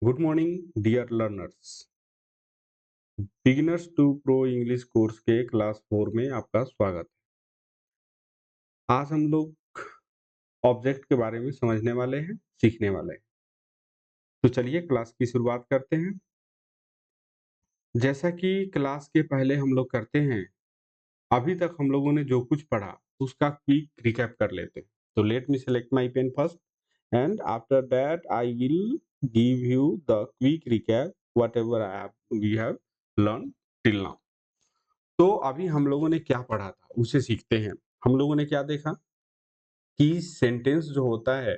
Good morning dear learners. Beginners to pro English course के class 4 में आपका स्वागत है। आज हम लोग ऑब्जेक्ट के बारे में समझने वाले हैं, सीखने वाले हैं। तो चलिए क्लास की शुरुआत करते हैं। जैसा कि क्लास के पहले हम लोग करते हैं, अभी तक हम लोगों ने जो कुछ पढ़ा उसका क्विक रिकैप कर लेते हैं। तो let me select my pen first and after that I will give you the quick recap whatever I have we have learn till now. तो अभी हम लोगों ने क्या पढ़ा था उसे सीखते हैं। हम लोगों ने क्या देखा कि सेंटेंस जो होता है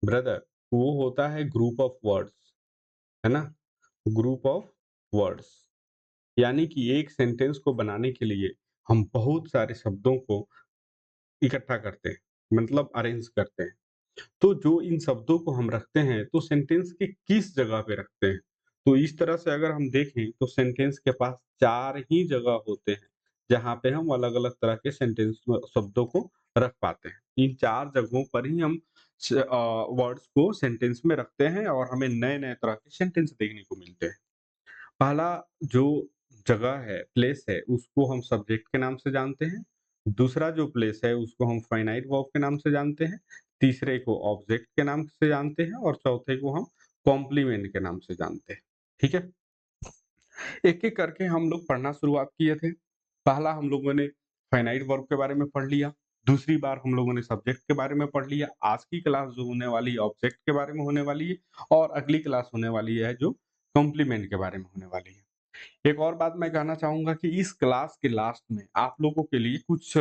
ब्रदर, वो होता है ग्रुप ऑफ वर्ड्स, है ना? ग्रुप ऑफ वर्ड्स, यानी कि एक सेंटेंस को बनाने के लिए हम बहुत सारे शब्दों को इकट्ठा करते हैं, मतलब अरेंज करते हैं। तो जो इन शब्दों को हम रखते हैं तो सेंटेंस के किस जगह पे रखते हैं? तो इस तरह से अगर हम देखें तो सेंटेंस के पास 4 ही जगह होते हैं, जहाँ पे हम अलग-अलग तरह के सेंटेंस शब्दों को रख पाते हैं। इन 4 जगहों पर ही हम वर्ड्स को सेंटेंस में रखते हैं और हमें नए-नए तरह के सेंटेंस देखने को मिलते हैं। पहला जो जगह है, प्लेस है, उसको हम सब्जेक्ट के नाम से जानते हैं। दूसरा जो प्लेस है, उसको हम फाइनाइट वर्ब के नाम से जानते हैं। तीसरे को ऑब्जेक्ट के नाम से जानते हैं और चौथे को हम कॉम्प्लीमेंट के नाम से जानते हैं। ठीक है? एक-एक करके हम लोग पढ़ना शुरुआत किए थे। पहला हम लोगों ने फाइनाइट वर्ब के बारे में पढ़ लिया। दूसरी बार हम लोगों ने सब्जेक्ट के बारे में पढ़ लिया। आज की क्लास जो होने वाली है ऑब्जेक्ट के बारे में होने वाली है और अगली क्लास होने वाली है जो कॉम्प्लीमेंट के बारे में होने वाली है। एक और बात मैं कहना चाहूँगा कि इस क्लास के लास्ट में आप लोगों के लिए कुछ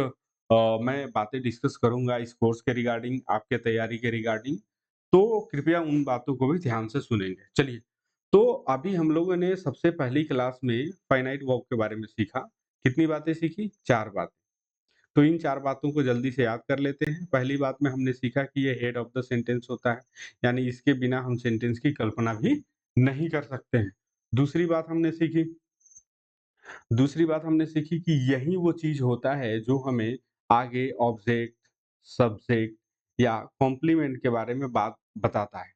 मैं बातें डिस्कस करूँगा इस कोर्स के रिगार्डिंग, आपके तैयारी के रिगार्डिंग, तो कृपया उन बातों को भी ध्यान से सुनेंगे। चलिए, तो अभी हम लोगों ने सबसे पहली क्लास में फाइनाइट वर्ब के बारे में सीखा। कितनी बातें सीखी? 4 बातें। तो इन 4 बातों को जल्दी से याद कर लेते हैं। पहली बात में हमने सीखा कि ये हेड ऑफ द सेंटेंस होता है, यानी इसके बिना हम सेंटेंस की कल्पना भी नहीं कर सकते हैं। दूसरी बात हमने सीखी दूसरी बात हमने सीखी कि यही वो चीज़ होता है जो हमें आगे ऑब्जेक्ट, सब्जेक्ट या कॉम्प्लीमेंट के बारे में बात बताता है।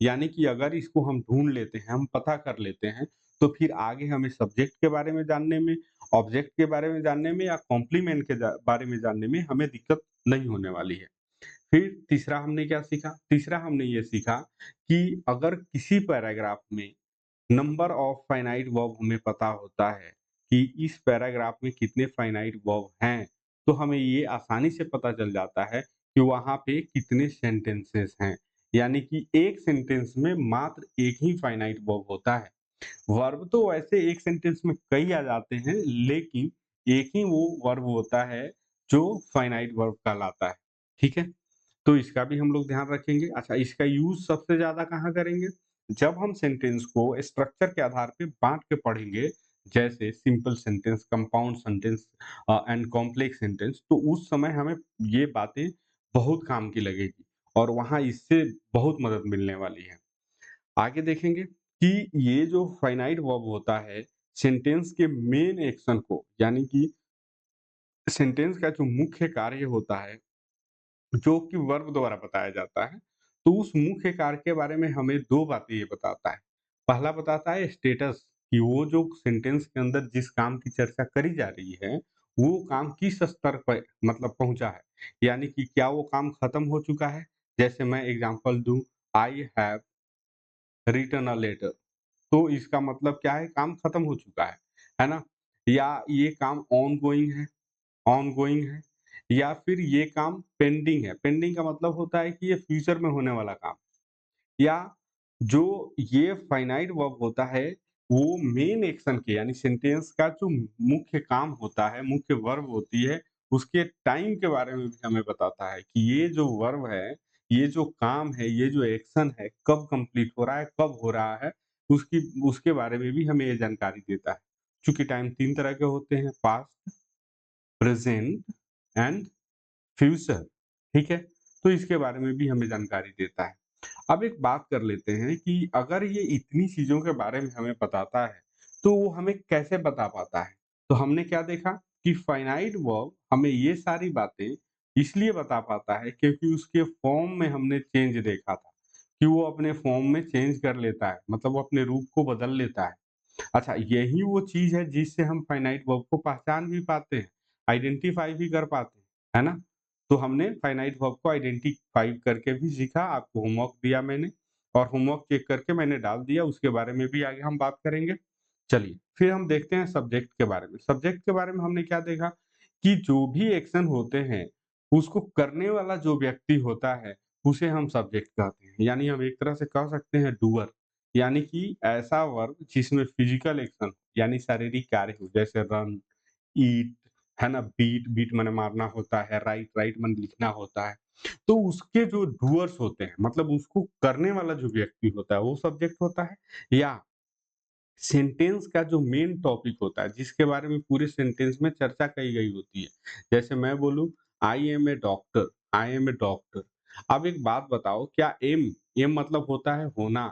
यानी कि अगर इसको हम ढूँढ लेते हैं, हम पता कर लेते हैं, तो फिर आगे हमें सब्जेक्ट के बारे में जानने में, ऑब्जेक्ट के बारे में जानने में या कॉम्प्लीमेंट के बारे में जानने में हमें दिक्कत नहीं होने वाली है। फिर तीसरा हमने क्या सीखा? तीसरा हमने ये सीखा कि अगर किसी पैराग्राफ में नंबर ऑफ फाइनाइट वर्ब हमें पता होता है कि इस पैराग्राफ में कितने फाइनाइट वर्ब हैं, तो हमें ये आसानी से पता चल जाता है कि वहाँ पे कितने सेंटेंसेस हैं। यानी कि एक सेंटेंस में मात्र एक ही फाइनाइट वर्ब होता है। वर्ब तो वैसे एक सेंटेंस में कई आ जाते हैं, लेकिन एक ही वो वर्ब होता है जो फाइनाइट वर्ब कहलाता है। ठीक है? तो इसका भी हम लोग ध्यान रखेंगे। अच्छा, इसका यूज़ सबसे ज़्यादा कहाँ करेंगे? जब हम सेंटेंस को स्ट्रक्चर के आधार पे बाँट के पढ़ेंगे, जैसे simple sentence, compound sentence and complex sentence, तो उस समय हमें ये बातें बहुत काम की लगेगी और वहाँ इससे बहुत मदद मिलने वाली है। आगे देखेंगे कि ये जो फाइनाइट वर्ब होता है, सेंटेंस के मेन एक्शन को, यानी कि सेंटेंस का जो मुख्य कार्य होता है, जो कि वर्ब द्वारा बताया जाता है, तो उस मुख्य कार्य के बारे में हमें 2 बातें ये बताता है। पहला बताता है स्टेटस, कि वो जो सेंटेंस के अंदर जिस काम की चर्चा करी जा रही है, वो काम किस स्तर पे मतलब पहुँचा है। यानी कि क्या वो काम खत्म हो चुका है? जैसे मैं एग्ज़ाम्पल दूँ, I have written a letter, तो इसका मतलब क्या है? काम खत्म हो चुका है ना? या ये काम ऑनगोइंग है या फिर ये काम पेंडिंग है। पेंडिंग का मतलब होता है कि ये फ्यूचर में होने वाला काम, या जो ये फाइनाइट वर्ब होता है, वो मेन एक्शन के, यानी सेंटेंस का जो मुख्य काम होता है, मुख्य वर्ब होती है, उसके टाइम के बारे में भी हमें बताता है कि ये जो वर्ब है, ये जो काम है, ये जो एक्शन है, कब कंप्लीट हो रहा है, कब हो रहा है, उसकी उसके बारे में भी हमें ये जानकारी देता है। चूँकि टाइम 3 तरह के होते हैं, पास्ट, प्रेज़ेंट एंड फ्यूचर, ठीक है? तो इसके बारे में भी हमें जानकारी देता है। अब एक बात कर लेते हैं कि अगर ये इतनी चीज़ों के बारे में हमें बताता है, तो वो हमें कैसे बता पाता है? तो हमने क्या देखा कि फाइनाइट वर्ब हमें ये सारी बातें इसलिए बता पाता है क्योंकि उसके फॉर्म में हमने चेंज देखा था। कि वो अपने फॉर्म में चेंज कर लेता है, मतलब वो अपने रूप को बदल लेता है। अच्छा, यही वो चीज़ है जिससे हम फाइनाइट वर्ब को पहचान भी पाते हैं, आइडेंटिफ़ाई भी कर पाते हैं, है ना? तो हमने फाइनाइट वर्ब को आइडेंटिफ़ाई करके भी सीखा, आपको होमवर्क दिया मैंने और होमवर्क चेक करके मैंने डाल दिया, उसके बारे में भी आगे हम बात करेंगे। चलिए, फिर हम देखते हैं सब्जेक्ट के बारे में। सब्जेक्ट के बारे में हमने क्या देखा कि जो भी एक्शन होते हैं, उसको करने वाला जो व्यक्ति होता है, उसे हम सब्जेक्ट कहते हैं। यानी हम एक तरह से कह सकते हैं डूअर, यानी कि ऐसा वर्ब जिसमें फिजिकल एक्शन यानी शारीरिक कार्य हो, जैसे रन, ईट, है ना? बीट, बीट माने मारना होता है, राइट, राइट माने लिखना होता है। तो उसके जो डूअर्स होते हैं, मतलब उसको करने वाला जो व्यक्ति होता है, वो सब्जेक्ट होता है। या सेंटेंस का जो मेन टॉपिक होता है, जिसके बारे में पूरे सेंटेंस में चर्चा की गई होती है। जैसे मैं बोलूँ I am a doctor, I am a doctor. अब एक बात बताओ, क्या एम मतलब होता है होना,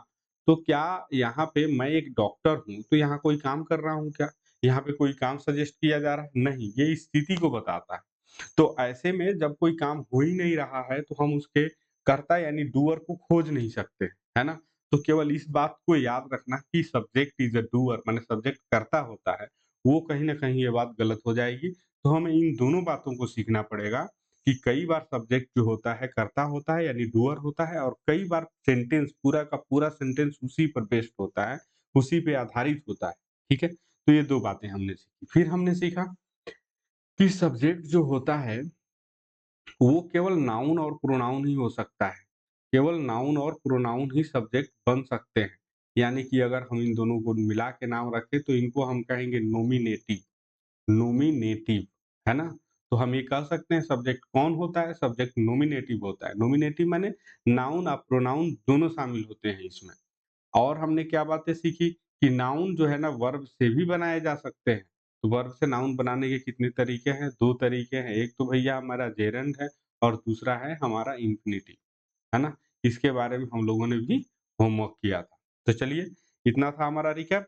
तो क्या यहाँ पे मैं एक डॉक्टर हूँ, तो यहाँ कोई काम कर रहा हूँ क्या? यहाँ पे कोई काम सजेस्ट किया जा रहा है? नहीं, ये स्थिति को बताता है। तो ऐसे में जब कोई काम हो ही नहीं रहा है, तो हम उसके कर्ता यानी डूअर को खोज नहीं सकते, है ना? तो केवल इस बात को याद रखना कि सब्जेक्ट इज़ अ डूअर, माने सब्जेक्ट कर्ता होता है, वो कहीं न कहीं ये बात गलत हो जाएगी। तो हमें इन दोनों बातों को सीखना पड़ेगा कि कई बार सब्जेक्ट जो होता है कर्ता होता है यानी डूअर होता है और कई बार सेंटेंस पूरा का पूरा सेंटेंस उसी पर बेस्ड होता है, उसी पे आधारित होता है, ठीक है? तो ये 2 बातें हमने सीखी। फिर हमने सीखा कि सब्जेक्ट जो होता है वो केवल नाउन और प्रोनाउन ही हो सकता है। केवल नाउन और प्रोनाउन ही सब्जेक्ट बन सकते हैं। यानी कि अगर हम इन दोनों को मिला के नाम रखें तो इनको हम कहेंगे नॉमिनेटिव, नॉमिनेटिव, है ना? तो हम ये कह सकते हैं सब्जेक्ट कौन होता है? सब्जेक्ट नॉमिनेटिव होता है। नॉमिनेटिव माने नाउन और प्रोनाउन दोनों शामिल होते हैं इसमें। और हमने क्या बातें सीखी कि नाउन जो है ना वर्ब से भी बनाए जा सकते हैं। तो वर्ब से नाउन बनाने के कितने तरीके हैं? 2 तरीके हैं। एक तो भैया हमारा जेरंड है और दूसरा है हमारा इन्फिनिटिव, है ना? इसके बारे में हम लोगों ने भी होमवर्क किया था। तो चलिए, इतना था हमारा रिकैप।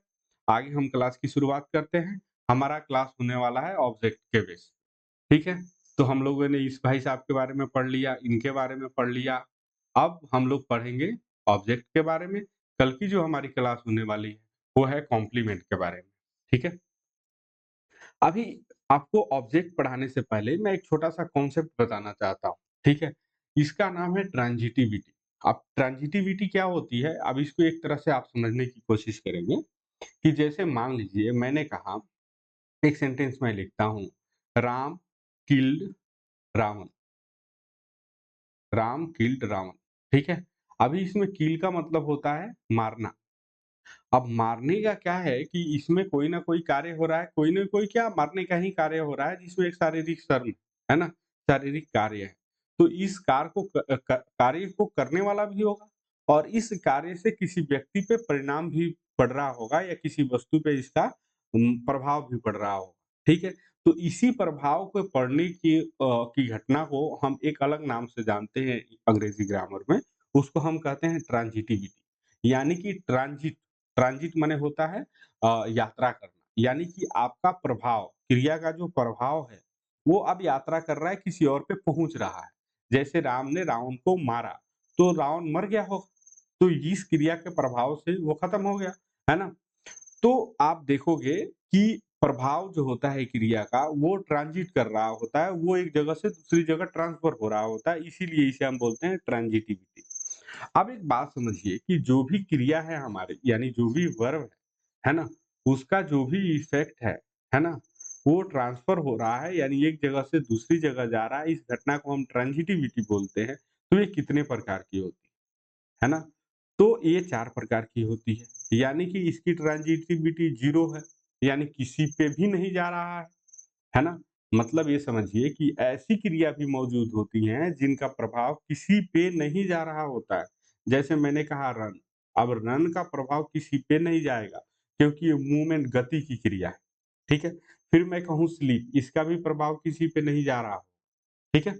आगे हम क्लास की शुरुआत करते हैं। हमारा क्लास होने वाला है ऑब्जेक्ट के बेस, ठीक है? तो हम लोगों ने इस भाई साहब के बारे में पढ़ लिया, इनके बारे में पढ़ लिया। अब हम लोग पढ़ेंगे ऑब्जेक्ट के बारे में। कल की जो हमारी क्लास होने वाली है, वो है कॉम्प्लीमेंट के बारे में, ठीक है? अभी आपको ऑब्जेक्ट पढ़ाने से पहले मैं एक छोटा-सा कॉन्सेप्ट बताना चाहता हूँ, ठीक है? इसका नाम है ट्रांजिटिविटी। अब ट्रांजिटिविटी क्या होती है? अब इसको एक तरह से आप समझने की कोशिश करेंगे कि जैसे मान लीजिए मैंने कहा, एक सेंटेंस मैं लिखता हूँ, राम किल्ड रावण। राम किल्ड रावण, ठीक है? अभी इसमें किल का मतलब होता है मारना। अब मारने का क्या है कि इसमें कोई ना कोई कार्य हो रहा है, कोई ना कोई क्या मारने का ही कार्य हो रहा है जिसमें एक शारीरिक श्रम है ना? शारीरिक कार्य है। तो इस कार्य को करने वाला भी होगा और इस कार्य से किसी व्यक्ति पे परिणाम भी पड़ रहा होगा या किसी वस्तु पे इसका प्रभाव भी पड़ रहा होगा, ठीक है? तो इसी प्रभाव को पड़ने की घटना को हम एक अलग नाम से जानते हैं अंग्रेजी ग्रामर में, उसको हम कहते हैं ट्रांजिटिविटी। यानी कि ट्रांजिट माने होता है यात्रा करना, यानी कि आपका प्रभाव, क्रिया का जो प्रभाव है, वो अब यात्रा कर रहा है, किसी और पे पहुँच रहा है। जैसे राम ने रावण को मारा, तो रावण मर गया होगा, तो इस क्रिया के प्रभाव से वो खत्म हो गया, है ना? तो आप देखोगे कि प्रभाव जो होता है क्रिया का, वो ट्रांजिट कर रहा होता है, वो एक जगह से दूसरी जगह ट्रांसफर हो रहा होता है, इसीलिए इसे हम बोलते हैं ट्रांजिटिविटी। अब एक बात समझिए कि जो भी क्रिया है हमारी यानी जो भी वर्ब है ना? उसका जो भी इफ़ेक्ट है ना? वो ट्रांसफ़र हो रहा है यानी एक जगह से दूसरी जगह जा रहा है, इस घटना को हम ट्रांजिटिविटी बोलते हैं। तो ये कितने प्रकार की होती है ना? तो ये 4 प्रकार की होती है, यानी कि इसकी ट्रांजिटिविटी 0 है, यानी किसी पे भी नहीं जा रहा है ना? मतलब ये समझिए कि ऐसी क्रिया भी मौजूद होती हैं जिनका प्रभाव किसी पे नहीं जा रहा होता है। जैसे मैंने कहा रन, अब रन का प्रभाव किसी पे नहीं जाएगा क्योंकि ये मूवमेंट गति की क्रिया है, ठीक है? फिर मैं कहूँ स्लीप, इसका भी प्रभाव किसी पे नहीं जा रहा, ठीक है?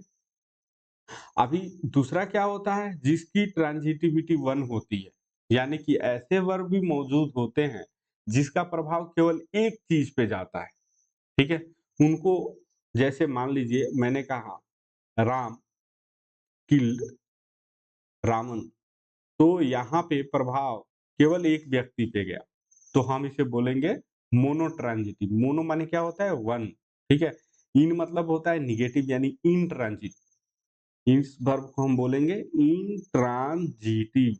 अभी दूसरा क्या होता है जिसकी ट्रांजिटिविटी 1 होती है, यानी कि ऐसे वर्ब भी मौजूद होते हैं जिसका प्रभाव केवल एक चीज़ पे जाता है, ठीक है? उनको जैसे मान लीजिए मैंने कहा राम किल्ड रावण, तो यहाँ पे प्रभाव केवल एक व्यक्ति पे गया, तो हम इसे बोलेंगे मोनोट्रांजिटिव। मोनो माने क्या होता है? वन, ठीक है? इन मतलब होता है नेगेटिव यानी इनट्रांजिट। इस वर्ब को हम बोलेंगे इंट्रांजिटिव,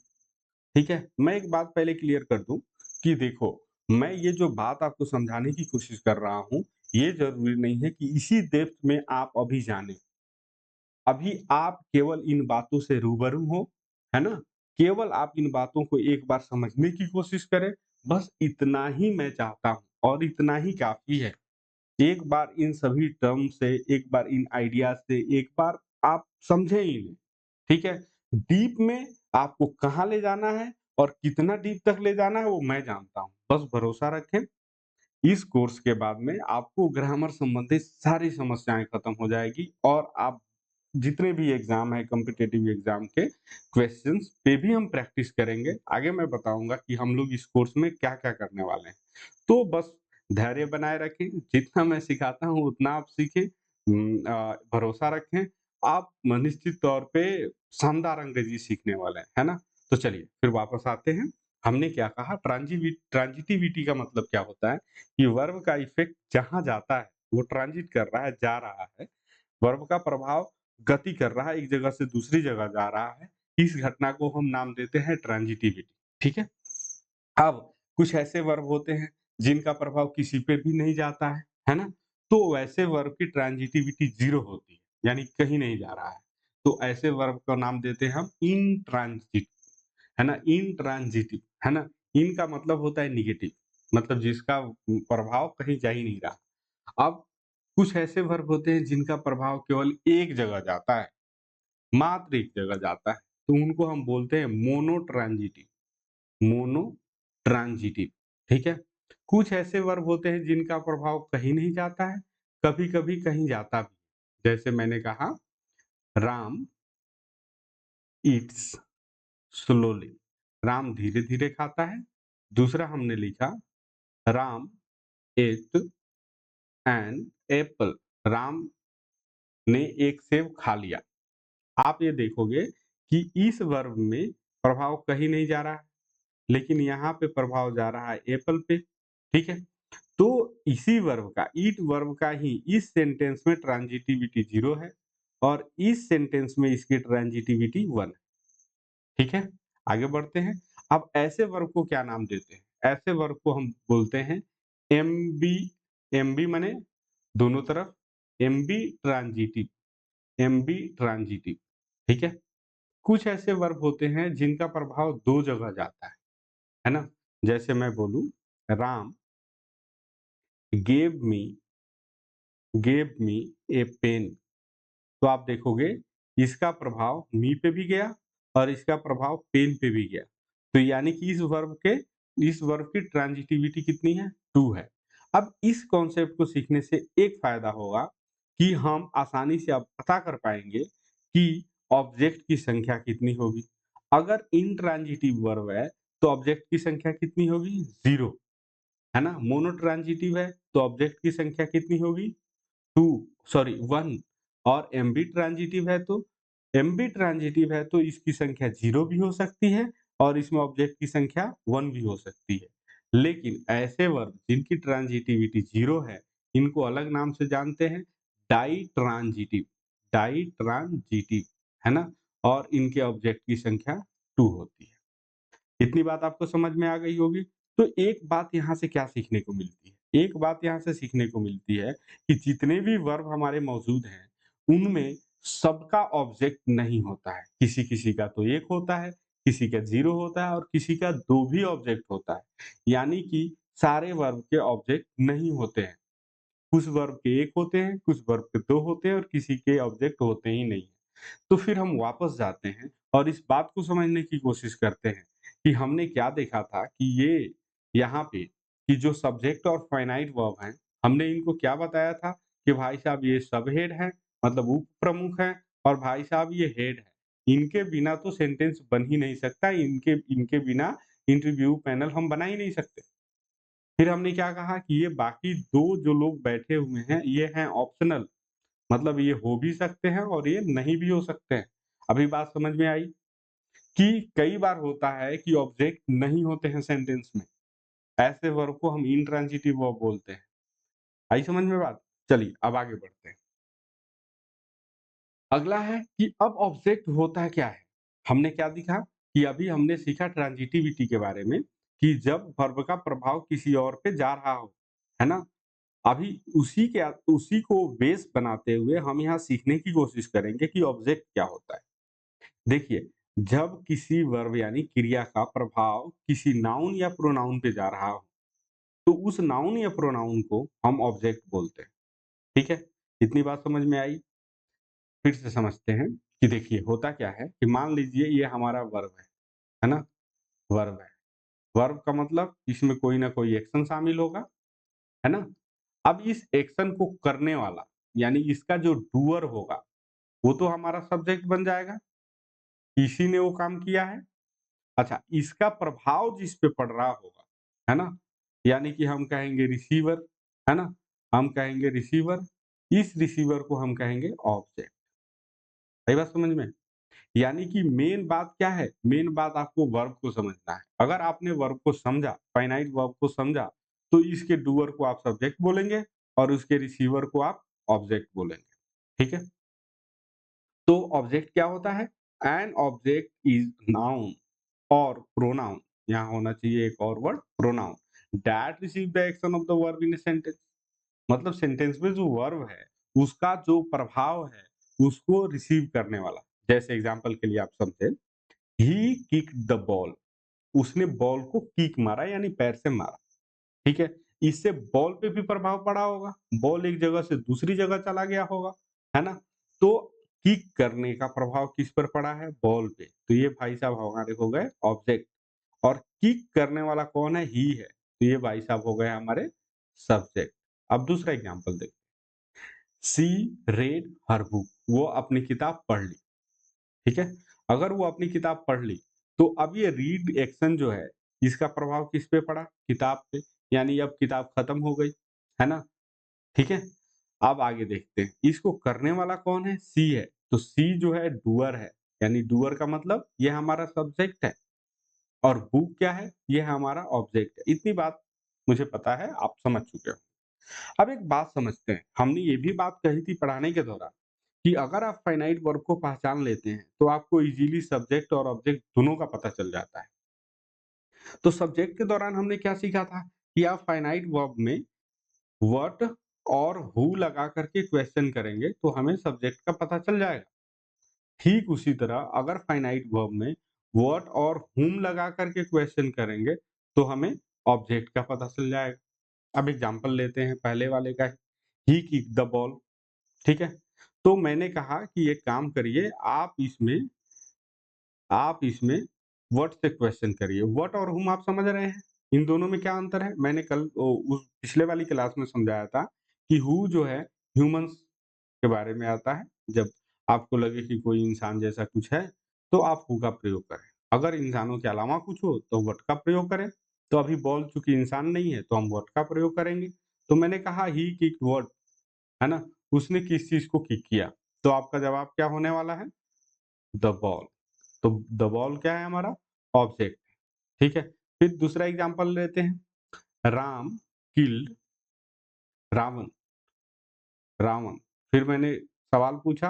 ठीक है? मैं एक बात पहले क्लियर कर दूँ कि देखो, मैं ये जो बात आपको समझाने की कोशिश कर रहा हूँ, ये ज़रूरी नहीं है कि इसी डेप्थ में आप अभी जानें। अभी आप केवल इन बातों से रूबरू हो, है ना? केवल आप इन बातों को एक बार समझने की कोशिश करें, बस इतना ही मैं चाहता हूँ और इतना ही काफ़ी है। एक बार इन सभी टर्म से, एक बार इन आइडियाज़ से, एक बार आप समझें इन्हें, ठीक है? डीप में आपको कहाँ ले जाना है और कितना डीप तक ले जाना है वो मैं जानता हूँ। बस भरोसा रखें, इस कोर्स के बाद में आपको ग्रामर संबंधित सारी समस्याएँ खत्म हो जाएगी और आप जितने भी एग्ज़ाम हैं कॉम्पिटिटिव एग्ज़ाम के क्वेश्चंस पे भी हम प्रैक्टिस करेंगे। आगे मैं बताऊँगा कि हम लोग इस कोर्स में क्या-क्या करने वाले हैं। तो बस धैर्य बनाए रखें, जितना मैं सिखाता हूँ उतना आप सीखें। भरोसा रखें, आप निश्चित तौर पे शानदार अंग्रेजी सीखने वाले हैं, है ना? तो चलिए फिर वापस आते हैं। हमने क्या कहा ट्रांजिटिविटी का मतलब क्या होता है कि वर्ब का इफ़ेक्ट जहाँ जाता है, वो ट्रांजिट कर रहा है, जा रहा है। वर्ब का प्रभाव गति कर रहा है, एक जगह से दूसरी जगह जा रहा है। इस घटना को हम नाम देते हैं ट्रांजिटिविटी, ठीक है? अब कुछ ऐसे वर्ब होते हैं जिनका प्रभाव किसी पे भी नहीं जाता है ना? तो वैसे वर्ब की ट्रांजिटिविटी 0 होती है, यानी कहीं नहीं जा रहा है। तो ऐसे वर्ब का नाम देते हैं हम इनट्रांजिट, है ना? इनट्रांजिटिव, है ना? इन का मतलब होता है नेगेटिव, मतलब जिसका प्रभाव कहीं जा ही नहीं रहा। अब कुछ ऐसे वर्ब होते हैं जिनका प्रभाव केवल एक जगह जाता है, मात्र एक जगह जाता है, तो उनको हम बोलते हैं मोनोट्रांजिटिव, मोनोट्रांजिटिव, ठीक है? कुछ ऐसे वर्ब होते हैं जिनका प्रभाव कहीं नहीं जाता है, कभी-कभी कहीं जाता भी। जैसे मैंने कहा राम ईट्स स्लोली, राम धीरे-धीरे खाता है। दूसरा हमने लिखा Ram ate an apple, Ram ने एक सेब खा लिया। आप ये देखोगे कि इस वर्ब में प्रभाव कहीं नहीं जा रहा है, लेकिन यहाँ पे प्रभाव जा रहा है एप्पल पे, ठीक है? तो इसी वर्ब का, ईट वर्ब का ही इस सेंटेंस में ट्रांजिटिविटी 0 है और इस सेंटेंस में इसकी ट्रांजिटिविटी 1 है, ठीक है? आगे बढ़ते हैं। अब ऐसे वर्ब को क्या नाम देते हैं? ऐसे वर्ब को हम बोलते हैं एमबी, एमबी माने दोनों तरफ, एमबी ट्रांजिटिव, एमबी ट्रांजिटिव, ठीक है? कुछ ऐसे वर्ब होते हैं जिनका प्रभाव 2 जगह जाता है ना? जैसे मैं बोलूँ Ram gave me gave me a pen, तो आप देखोगे इसका प्रभाव मी पे भी गया और इसका प्रभाव पेन पे भी गया। तो यानी कि इस वर्ब की ट्रांजिटिविटी कितनी है? 2 है। अब इस कॉन्सेप्ट को सीखने से एक फ़ायदा होगा कि हम आसानी से अब पता कर पाएँगे कि ऑब्जेक्ट की संख्या कितनी होगी। अगर इनट्रांजिटिव वर्ब है, तो ऑब्जेक्ट की संख्या कितनी होगी? 0, है ना? मोनोट्रांजिटिव है, तो ऑब्जेक्ट की संख्या कितनी होगी? 2, सॉरी 1। और एमबी ट्रांजिटिव है तो इसकी संख्या 0 भी हो सकती है और इसमें ऑब्जेक्ट की संख्या 1 भी हो सकती है। लेकिन ऐसे वर्ब जिनकी ट्रांजिटिविटी 0 है, इनको अलग नाम से जानते हैं डाइट्रांजिटिव, डाइट्रांजिटिव, है ना? और इनके ऑब्जेक्ट की संख्या 2 होती है। इतनी बात आपको समझ में आ गई होगी। तो एक बात यहाँ से क्या सीखने को मिलती है? एक बात यहाँ से सीखने को मिलती है कि जितने भी वर्ब हमारे मौजूद हैं, उनमें सबका ऑब्जेक्ट नहीं होता है। किसी-किसी का तो 1 होता है, किसी का 0 होता है और किसी का 2 भी ऑब्जेक्ट होता है। यानी कि सारे वर्ब के ऑब्जेक्ट नहीं होते हैं। कुछ वर्ब के 1 होते हैं, कुछ वर्ब के 2 होते हैं और किसी के ऑब्जेक्ट होते ही नहीं। तो फिर हम वापस जाते हैं और इस बात को समझने की कोशिश करते हैं कि हमने क्या देखा था कि ये यहाँ पे कि जो सब्जेक्ट और फाइनाइट वर्ब हैं, हमने इनको क्या बताया था कि भाई साहब ये सब हेड हैं, मतलब उप प्रमुख हैं और भाई साहब ये हेड है। इनके बिना तो सेंटेंस बन ही नहीं सकता, इनके इनके बिना इंटरव्यू पैनल हम बना ही नहीं सकते। फिर हमने क्या कहा कि ये बाकी 2 जो लोग बैठे हुए हैं, ये हैं ऑप्शनल, मतलब ये हो भी सकते हैं और ये नहीं भी हो सकते हैं। अभी बात समझ में आई? कि कई बार होता है कि ऑब्जेक्ट नहीं होते हैं सेंटेंस में, ऐसे वर्ब को हम इंट्रांजिटिव वर्ब बोलते हैं। आई समझ में बात? चलिए अब आगे बढ़ते हैं। अगला है कि अब ऑब्जेक्ट होता क्या है? हमने क्या देखा कि अभी हमने सीखा ट्रांजिटिविटी के बारे में कि जब वर्ब का प्रभाव किसी और पे जा रहा हो, है ना? अभी उसी को बेस बनाते हुए हम यहाँ सीखने की कोशिश करेंगे कि ऑब्जेक्ट क्या होता है। देखिए, जब किसी वर्ब यानी क्रिया का प्रभाव किसी नाउन या प्रोनाउन पे जा रहा हो, तो उस नाउन या प्रोनाउन को हम ऑब्जेक्ट बोलते हैं। ठीक है? इतनी बात समझ में आई? फिर से समझते हैं कि देखिए होता क्या है कि मान लीजिए ये हमारा वर्ब है ना? वर्ब है। वर्ब का मतलब इसमें कोई ना कोई एक्शन शामिल होगा, है ना? अब इस एक्शन को करने वाला यानी इसका जो डूअर होगा, वो तो हमारा सब्जेक्ट बन जाएगा। इसी ने वो काम किया है। अच्छा, इसका प्रभाव जिस पे पड़ रहा होगा, है ना? यानी कि हम कहेंगे रिसीवर, है ना? हम कहेंगे रिसीवर, इस रिसीवर को हम कहेंगे ऑब्जेक्ट। आई बात समझ में? यानी कि मेन बात क्या है? मेन बात आपको वर्ब को समझना है। अगर आपने वर्ब को समझा, फाइनाइट वर्ब को समझा, तो इसके डूअर को आप सब्जेक्ट बोलेंगे और उसके रिसीवर को आप ऑब्जेक्ट बोलेंगे। ठीक है? तो ऑब्जेक्ट क्या होता है? एन ऑब्जेक्ट इज नाउन और प्रोनाउन, यहाँ होना चाहिए एक और word pronoun that receive the action of the verb in sentence. मतलब सेंटेंस में जो वर्ब है उसका जो प्रभाव है उसको रिसीव करने वाला। जैसे एग्जांपल के लिए आप समझे, ही किक्ड द बॉल, उसने बॉल को किक मारा यानी पैर से मारा। ठीक है? इससे बॉल पे भी प्रभाव पड़ा होगा, बॉल एक जगह से दूसरी जगह चला गया होगा, है ना? तो किक करने का प्रभाव किस पर पड़ा है? बॉल पे। तो ये भाई साहब हमारे हो गए ऑब्जेक्ट। और किक करने वाला कौन है? ही है। तो ये भाई साहब हो गए हमारे सब्जेक्ट। अब दूसरा एग्जांपल देखते हैं। शी रेड हर बुक, वो अपनी किताब पढ़ ली। ठीक है? अगर वो अपनी किताब पढ़ ली, तो अब ये रीड एक्शन जो है, इसका प्रभाव किस पे पड़ा? किताब पे। यानी अब किताब खत्म हो गई, है ना? ठीक है? अब आगे देखते हैं, इसको करने वाला कौन है? सी है। तो सी जो है डूअर है, यानी डूअर का मतलब ये हमारा सब्जेक्ट है और बुक क्या है? ये हमारा ऑब्जेक्ट है। इतनी बात मुझे पता है, आप समझ चुके हो। अब एक बात समझते हैं, हमने ये भी बात कही थी पढ़ाने के दौरान कि अगर आप फाइनाइट वर्ब को पहचान लेते हैं, तो आपको इज़िली सब्जेक्ट और ऑब्जेक्ट दोनों का पता चल जाता है। तो सब्जेक्ट के दौरान हमने क्या सीखा था कि आप फाइनाइट वर्ब में व्हाट और हु लगा करके क्वेश्चन करेंगे, तो हमें सब्जेक्ट का पता चल जाएगा। ठीक उसी तरह अगर फाइनाइट वर्ब में व्हाट और हुम लगा करके क्वेश्चन करेंगे, तो हमें ऑब्जेक्ट का पता चल जाएगा। अब एग्जांपल लेते हैं पहले वाले का ही किक द बॉल। ठीक है? तो मैंने कहा कि एक काम करिए, आप इसमें व्हाट से क्वेश्चन करिए। व्हाट और व्हॉम आप समझ रहे हैं? इन दोनों में क्या अंतर है? मैंने कल उस पिछले वाली क्लास में समझाया था कि हू जो है ह्यूमन्स के बारे में आता है। जब आपको लगे कि कोई इंसान जैसा कुछ है, तो आप हू का प्रयोग करें। अगर इंसानों के अलावा कुछ हो, तो व्हाट का प्रयोग करें। तो अभी बॉल चूँकि इंसान नहीं है, तो हम व्हाट का प्रयोग करेंगे। तो मैंने कहा ही किक्ड व्हाट, है ना? उसने किस चीज़ को किक किया? तो आपका जवाब क्या होने वाला है? The ball. तो द बॉल क्या है हमारा? ऑब्जेक्ट। ठीक है? फिर दूसरा एग्जांपल लेते हैं। राम किल्ड रावण, रावण। फिर मैंने सवाल पूछा,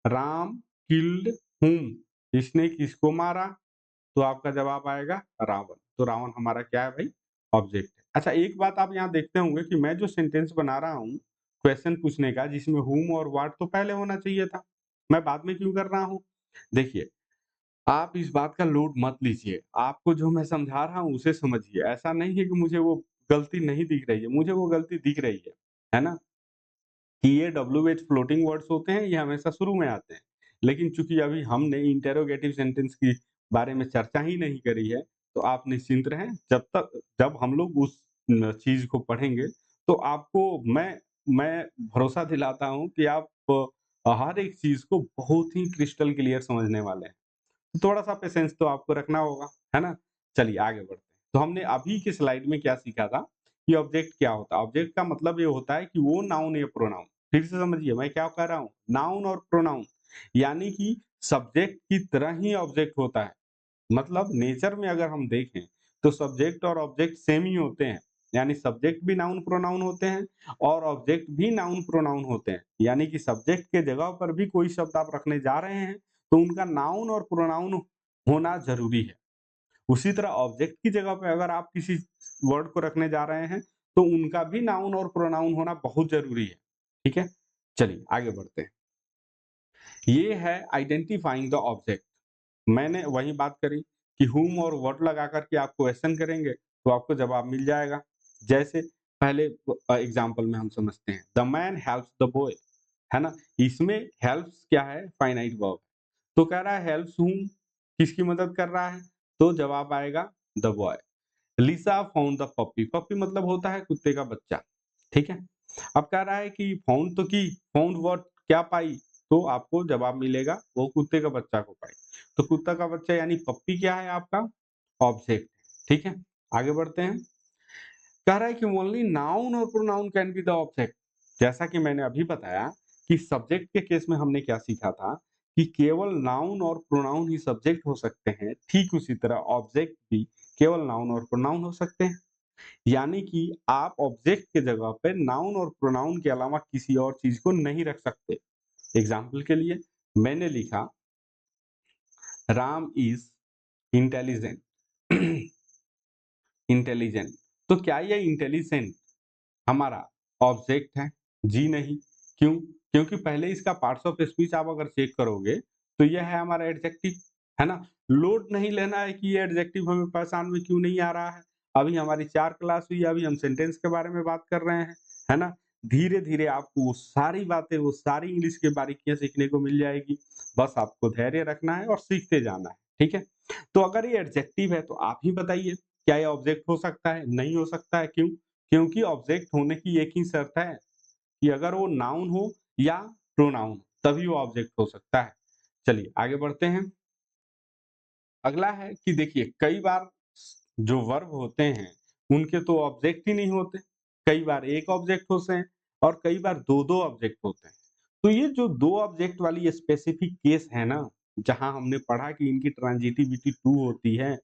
राम किल्ड whom, इसने किसको मारा? तो आपका जवाब आएगा रावण। तो रावण हमारा क्या है भाई? ऑब्जेक्ट है। अच्छा, एक बात आप यहाँ देखते होंगे कि मैं जो सेंटेंस बना रहा हूँ क्वेश्चन पूछने का, जिसमें whom और what तो पहले होना चाहिए था। मैं बाद में क्यों कर रहा हूँ? देखिए, आप इस बात का लोड मत लीजिए। आपको जो मैं समझा रहा हूँ उसे समझिए। ऐसा नहीं है कि मुझे वो गलती नहीं दिख रही है, मुझे वो गलती दिख रही है ना? कि ये WH फ्लोटिंग वर्ड्स होते हैं, ये हमेशा शुरू में आते हैं। लेकिन चूँकि अभी हमने इंटेरोगेटिव सेंटेंस की बारे में चर्चा ही नहीं करी है, तो आप निश्चिंत रहें। जब हम लोग उस चीज़ को पढ़ेंगे, तो आपको मैं भरोसा दिलाता हूँ कि आप हर एक चीज़ को बहुत ही क्रिस्टल क्लियर समझने वाले हैं। थोड़ा-सा पेशेंस तो आपको रखना होगा, है ना? चलिए आगे बढ़ते हैं। तो हमने अभी की स्लाइड में क्या सीखा था कि ऑब्जेक्ट क्या होता है? ऑब्जेक्ट का मतलब ये होता है कि वो नाउन या प्रोनाउन, फिर से समझिए मैं क्या कह रहा हूँ, नाउन और प्रोनाउन, यानी कि सब्जेक्ट की तरह ही ऑब्जेक्ट होता है। मतलब नेचर में अगर हम देखें तो सब्जेक्ट और ऑब्जेक्ट सेम ही होते हैं। यानी सब्जेक्ट भी नाउन प्रोनाउन होते हैं और ऑब्जेक्ट भी नाउन प्रोनाउन होते हैं। यानी कि सब्जेक्ट के जगह पर भी कोई शब्द आप रखने जा रहे हैं तो उनका नाउन और प्रोनाउन होना ज़रूरी है। उसी तरह ऑब्जेक्ट की जगह पे अगर आप किसी वर्ड को रखने जा रहे हैं तो उनका भी नाउन और प्रोनाउन होना बहुत ज़रूरी है। ठीक है? चलिए आगे बढ़ते हैं। ये है आइडेंटिफाइंग द ऑब्जेक्ट। मैंने वही बात करी कि whom और what लगा कर के आप क्वेश्चन करेंगे तो आपको जवाब मिल जाएगा। जैसे पहले एग्जांपल में हम समझते हैं the man helps the boy, है ना? इसमें हेल्प्स क्या है? Finite verb. तो कह रहा है हेल्प्स whom, किसकी मदद कर रहा है? तो जवाब आएगा the boy. Lisa found the puppy, puppy मतलब होता है कुत्ते का बच्चा। ठीक है? अब कह रहा है कि फाउंड तो की, फाउंड व्हाट, क्या पाई? तो आपको जवाब मिलेगा वो कुत्ते का बच्चा को पाई। तो कुत्ता का बच्चा यानी पप्पी क्या है आपका? ऑब्जेक्ट। ठीक है? आगे बढ़ते हैं। कह रहा है कि ओनली नाउन और pronoun can be the object. जैसा कि मैंने अभी बताया कि सब्जेक्ट के केस में हमने क्या सीखा था कि केवल नाउन और प्रोनाउन ही सब्जेक्ट हो सकते हैं, ठीक उसी तरह ऑब्जेक्ट भी केवल नाउन और प्रोनाउन हो सकते हैं। यानी कि आप ऑब्जेक्ट के जगह पे नाउन और प्रोनाउन के अलावा किसी और चीज को नहीं रख सकते। एग्जाम्पल के लिए मैंने लिखा राम इज इंटेलिजेंट। इंटेलिजेंट, तो क्या ये इंटेलिजेंट हमारा ऑब्जेक्ट है? जी नहीं। क्यों? क्योंकि पहले इसका पार्ट्स ऑफ स्पीच आप अगर चेक करोगे तो यह है हमारा एडजेक्टिव, है ना? लोड नहीं लेना है कि ये एडजेक्टिव हमें पहचान में क्यों नहीं आ रहा है। अभी हमारी 4 क्लास हुई, अभी हम सेंटेंस के बारे में बात कर रहे हैं, है ना? धीरे-धीरे आपको वो सारी बातें, वो सारी इंग्लिश की बारीकियाँ सीखने को मिल जाएगी। बस आपको धैर्य रखना है और सीखते जाना है, ठीक है? तो अगर ये एडजेक्टिव है तो आप ही बताइए, क्या ये ऑब्जेक्ट हो सकता है? नहीं हो सकता है, क्यों? क्योंकि ऑब्जेक्ट होने की एक ही शर्त है कि अगर वो नाउन हो या प्रोनाउन तभी वो ऑब्जेक्ट हो सकता है। चलिए आगे बढ़ते हैं। अगला है कि देखिए कई बार जो वर्ब होते हैं उनके तो ऑब्जेक्ट ही नहीं होते। कई बार एक ऑब्जेक्ट होते हैं और कई बार 2-2 ऑब्जेक्ट होते हैं। तो ये जो 2 ऑब्जेक्ट वाली स्पेसिफिक केस है ना, जहाँ हमने पढ़ा कि इनकी ट्रांजिटिविटी ट्रू होती है,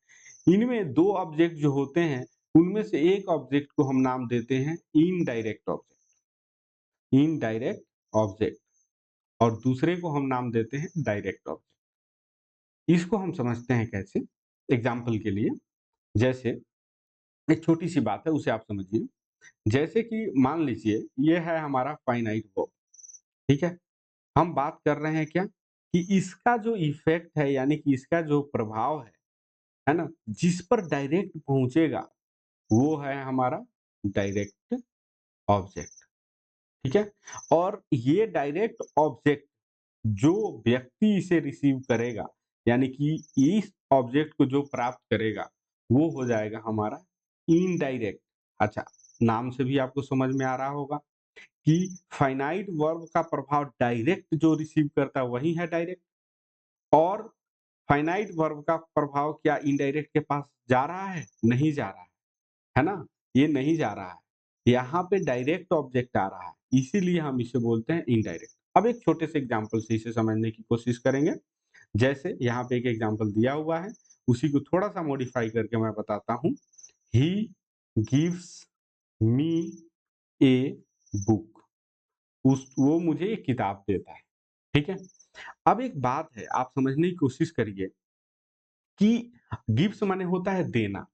इनमें 2 ऑब्जेक्ट जो होते हैं उनमें से एक ऑब्जेक्ट को हम नाम देते हैं इनडायरेक्ट ऑब्जेक्ट। इनडायरेक्ट ऑब्जेक्ट और दूसरे को हम नाम देते हैं डायरेक्ट ऑब्जेक्ट। इसको हम समझते हैं कैसे? एग्जाम्पल के लिए जैसे एक छोटी-सी बात है उसे आप समझिए। जैसे कि मान लीजिए ये है हमारा फाइनाइट वर्ब, ठीक है? हम बात कर रहे हैं क्या? कि इसका जो इफ़ेक्ट है यानी कि इसका जो प्रभाव है ना? जिस पर डायरेक्ट पहुँचेगा वो है हमारा डायरेक्ट ऑब्जेक्ट, ठीक है? और ये डायरेक्ट ऑब्जेक्ट जो व्यक्ति इसे रिसीव करेगा यानी कि इस ऑब्जेक्ट को जो प्राप्त करेगा वो हो जाएगा हमारा इनडायरेक्ट। अच्छा, नाम से भी आपको समझ में आ रहा होगा कि फाइनाइट वर्ब का प्रभाव डायरेक्ट जो रिसीव करता है वही है डायरेक्ट, और फाइनाइट वर्ब का प्रभाव क्या इनडायरेक्ट के पास जा रहा है? नहीं जा रहा है ना? ये नहीं जा रहा है। यहाँ पे डायरेक्ट ऑब्जेक्ट आ रहा है, इसीलिए हम इसे बोलते हैं इनडायरेक्ट। अब एक छोटे से एग्जांपल से इसे समझने की कोशिश करेंगे। जैसे यहाँ पे एक एग्जांपल दिया हुआ है, उसी को थोड़ा-सा मॉडिफाई करके मैं बताता हूँ। He gives me a book, उस वो मुझे एक किताब देता है, ठीक है? अब एक बात है, आप समझने की कोशिश करिए कि गिव्स माने होता है देना,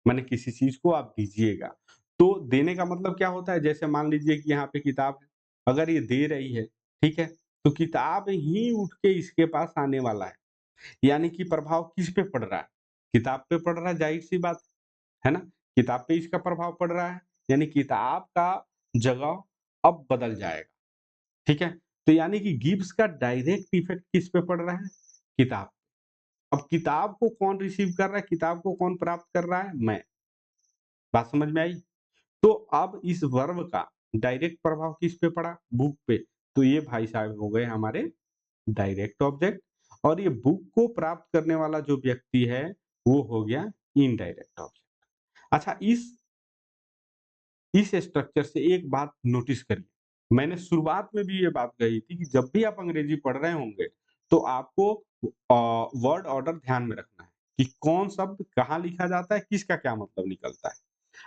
माने किसी चीज़ को आप दीजिएगा। तो देने का मतलब क्या होता है? जैसे मान लीजिए कि यहाँ पे किताब है, अगर ये दे रही है, ठीक है? तो किताब ही उठ के इसके पास आने वाला है। यानी कि प्रभाव किस पे पड़ रहा है? किताब पे पड़ रहा है, ज़ाहिर-सी बात है ना? किताब पे इसका प्रभाव पड़ रहा है, यानी किताब का जगह अब बदल जाएगा, ठीक है? तो यानी कि गिब्स का डायरेक्ट इफ़ेक्ट किस पे पड़ रहा है? किताब। अब किताब को कौन रिसीव कर रहा है, किताब को कौन प्राप्त कर रहा है? मैं। बात समझ में आई? तो अब इस वर्ब का डायरेक्ट प्रभाव किस पे पड़ा? बुक पे। तो ये भाई साहब हो गए हमारे डायरेक्ट ऑब्जेक्ट, और ये बुक को प्राप्त करने वाला जो व्यक्ति है, वो हो गया इनडायरेक्ट ऑब्जेक्ट। अच्छा, इस स्ट्रक्चर से एक बात नोटिस करिए। मैंने शुरुआत में भी ये बात कही थी कि जब भी आप अंग्रेजी पढ़ रहे होंगे, तो आपको वर्ड ऑर्डर ध्यान में रखना है। कि कौन शब्द कहाँ लिखा जाता है, किसका क्या मतलब निकलता है।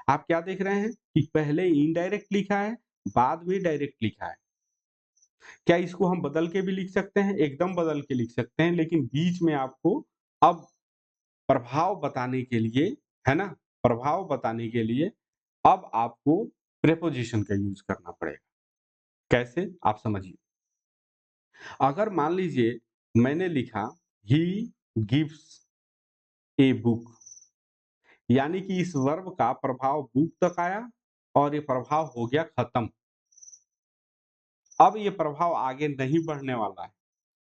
आप क्या देख रहे हैं कि पहले इनडायरेक्ट लिखा है, बाद में डायरेक्ट लिखा है। क्या इसको हम बदल के भी लिख सकते हैं? एकदम बदल के लिख सकते हैं, लेकिन बीच में आपको अब प्रभाव बताने के लिए, है ना? प्रभाव बताने के लिए अब आपको प्रीपोज़िशन का यूज़ करना पड़ेगा। कैसे? आप समझिए। अगर मान लीजिए मैंने लिखा ही गिव्स ए बुक, यानी कि इस वर्ब का प्रभाव बुक तक आया और ये प्रभाव हो गया खत्म। अब ये प्रभाव आगे नहीं बढ़ने वाला है।